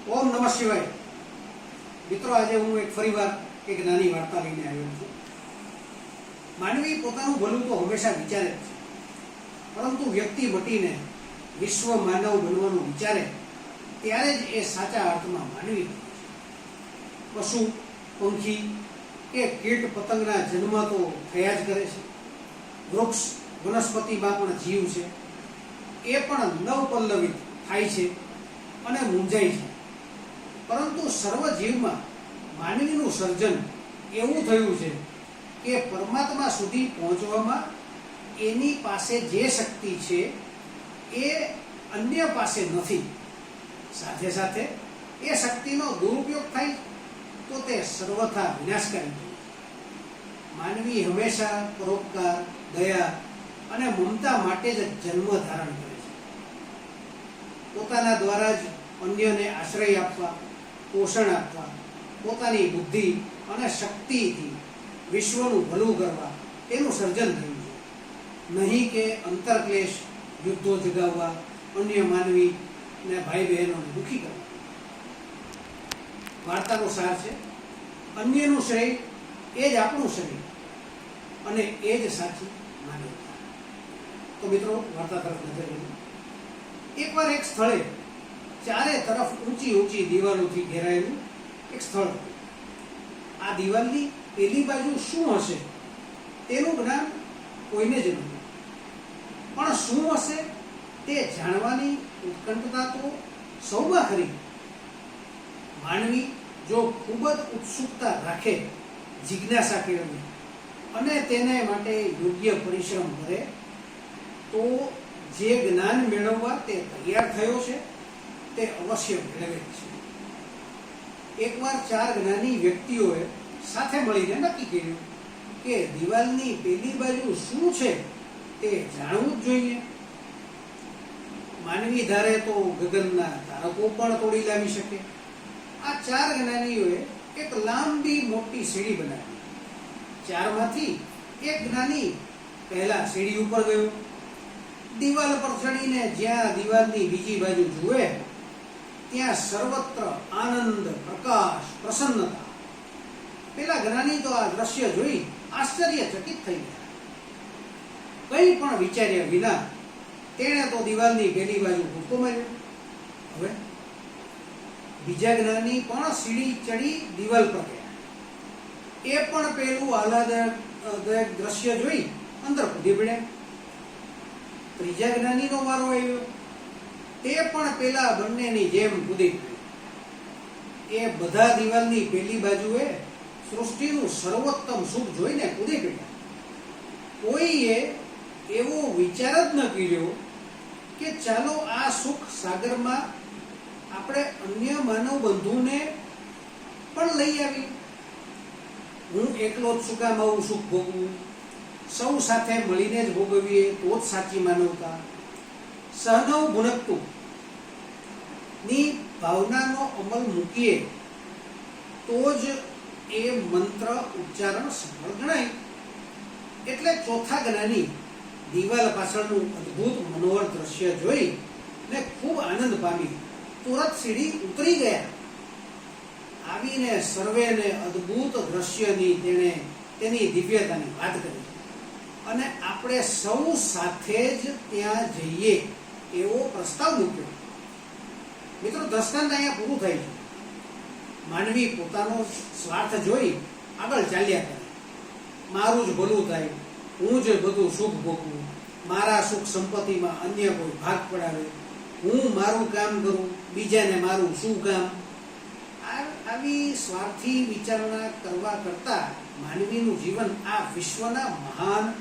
ઓમ નમઃ શિવાય. મિત્રો, આજે હું ફરીવાર એક નાની વાર્તા લઈને આવ્યો છું. માનવી પોતાનું ભલું તો હંમેશા વિચારે જ છે, પરંતુ વ્યક્તિ મટીને વિશ્વ માનવ બનવાનું વિચારે ત્યારે જ એ સાચા અર્થમાં માનવી બને છે. પશુ, પંખી કે કીટ પતંગના જન્મ તો થયા જ કરે છે. વૃક્ષ વનસ્પતિમાં પણ જીવ છે, એ પણ નવપલ્લવિત થાય છે અને મૂંઝાય છે. પરંતુ સર્વ જીવમાં માનવીનું સર્જન એવું થયું છે કે પરમાત્મા સુધી પહોંચવામાં એની પાસે જે શક્તિ છે એ અન્ય પાસે નથી. સાથે સાથે એ શક્તિનો દુરુપયોગ થાય તો તે સર્વથા વિનાશકારી છે. માનવી હંમેશા પરોપકાર, દયા અને મમતા માટે જ જન્મ ધારણ કરે છે. પોતાના દ્વારા જ અન્યને આશ્રય આપવા, પોષણ આપવા, પોતાની બુદ્ધિ અને શક્તિથી વિશ્વનું ભલું કરવા તેનું સર્જન થયું છે. નહીં કે અંતરક્લેશ, યુદ્ધો જગાવવા, અન્ય માનવી અને ભાઈ બહેનોને દુઃખી કરવા. વાર્તાનો સાર છે, અન્યનું શ્રેય એ જ આપણું શ્રેય અને એ જ સાચી માનવતા. તો મિત્રો, વાર્તા તરફ નજર કરીએ. એકવાર એક સ્થળે ચારે તરફ ઊંચી ઊંચી દિવાલોથી ઘેરાયેલું એક સ્થળ હતું. આ દિવાલની પેલી બાજુ શું હશે તેનું જ્ઞાન કોઈને જ નહોતું, પણ શું હશે તે જાણવાની ઉત્કંઠતા તો સૌમાં ખરી. માનવી જો ખૂબ જ ઉત્સુકતા રાખે, જિજ્ઞાસા કેળવે અને તેને માટે યોગ્ય પરિશ્રમ કરે તો જે જ્ઞાન મેળવવા તે તૈયાર થયો છે તે અવશ્ય મેળવે છે. એકવાર ચાર જ્ઞાની વ્યક્તિઓએ સાથે મળીને નક્કી કર્યું કે દિવાલની પેલી બાજુ શું છે તે જાણવું જ જોઈએ. માનવી ધારે તો ગગનના તારકો પણ તોડી લાવી શકે. આ ચાર જ્ઞાનીઓએ એક લાંબી મોટી સીડી બનાવી. ચારમાંથી એક જ્ઞાની પહેલા સીડી ઉપર ગયો. દિવાલ પર ચડીને જ્યાં દિવાલની બીજી બાજુ જુએ ત્યાં સર્વત્ર આનંદ, પ્રકાશ, પ્રસન્નતા. પેલા જ્ઞાની તો આ દ્રશ્ય જોઈ આશ્ચર્યચકિત થઈ ગયા. કંઈ પણ વિચાર્યા વિના તેણે તો દિવાલની પેલી બાજુ કૂદકો માર્યો. હવે બીજા જ્ઞાની પણ સીડી ચડી દિવાલ પર ગયા. એ પણ પેલું આહલાદક દ્રશ્ય જોઈ અંદર કૂદી પડ્યા. ત્રીજા જ્ઞાનીનો વારો આવ્યો. તે પણ પેલા બંનેની જેમ કૂદી પડ્યો. એ બધા દિવાલની પેલી બાજુએ સૃષ્ટિનું સર્વોત્તમ સુખ જોઈને કૂદી પડ્યા. કોઈએ એવો વિચાર જ ન કર્યો કે ચાલો આ સુખ સાગરમાં આપણે અન્ય માનવ બંધુને પણ લઈ આવી. હું એકલો જ શું કામ આવું સુખ ભોગવું? સૌ સાથે મળીને જ ભોગવીએ તો જ સાચી માનવતા. સહનવ ભુનકતું ની ભાવનાનો અમલ મૂકીએ તો જ એ મંત્ર ઉચ્ચારણ સફળ ગણાય. એટલે ચોથા જ્ઞાની દિવાલ પાછળનું અદ્ભુત મનોહર દ્રશ્ય જોઈ ને ખૂબ આનંદ પામી તુરત સીડી ઉતરી ગયા. આવીને સર્વેને અદ્ભુત દ્રશ્યની તેની દિવ્યતાની વાત કરી અને આપણે સૌ સાથે જ ત્યાં જઈએ એવો પ્રસ્તાવ મૂક્યો. મિત્રો, દ્રષ્ટાંત અહીંયા પૂરું થાય છે. માનવી પોતાનો સ્વાર્થ જોઈ આગળ ચાલ્યા કરે. મારું જ ભલું થાય, હું જ બધું સુખ ભોગવું, મારા સુખ સંપત્તિમાં અન્ય કોઈ ભાગ પડાવે, હું મારું કામ કરું, બીજાને મારું શું કામ. આવી સ્વાર્થી વિચારણા કરવા કરતા માનવીનું જીવન આ વિશ્વના મહાન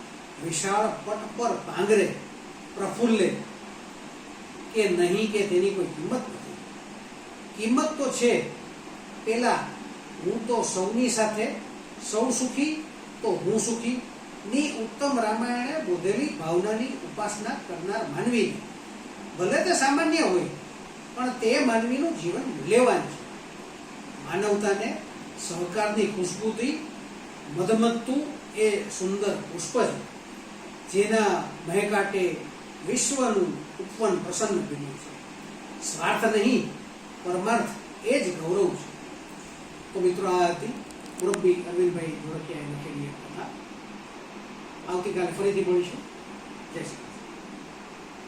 વિશાળ પટ પર પાંગરે, પ્રફુલ્લે કે નહીં કે તેની કોઈ કિંમત નથી. કિંમત તો છે પેલા હું તો સૌની સાથે, સૌ સુખી તો હું સુખી ની ઉત્તમ રામાયણે બોધેલી ભાવનાની ઉપાસના કરનાર માનવી. ભલે તે સામાન્ય હોય પણ તે માનવીનું જીવન મૂલ્યવાન છે. માનવતાને સહકારની ખુશ્બુથી મધમત્તું એ સુંદર પુષ્પ છે જેના મહેકાટે વિશ્વનું ઉપવન પ્રસન્ન બન્યું છે. સ્વાર્થ નહીં, પરમાર્થ એ જ ગૌરવ છે. તો મિત્રો, આ હતી મુરબ્બી અરવિંદભાઈ ધોળકિયાએ લખેલી એક કથા. આવતીકાલે ફરીથી મળીશું. જય શ્રી કૃષ્ણ.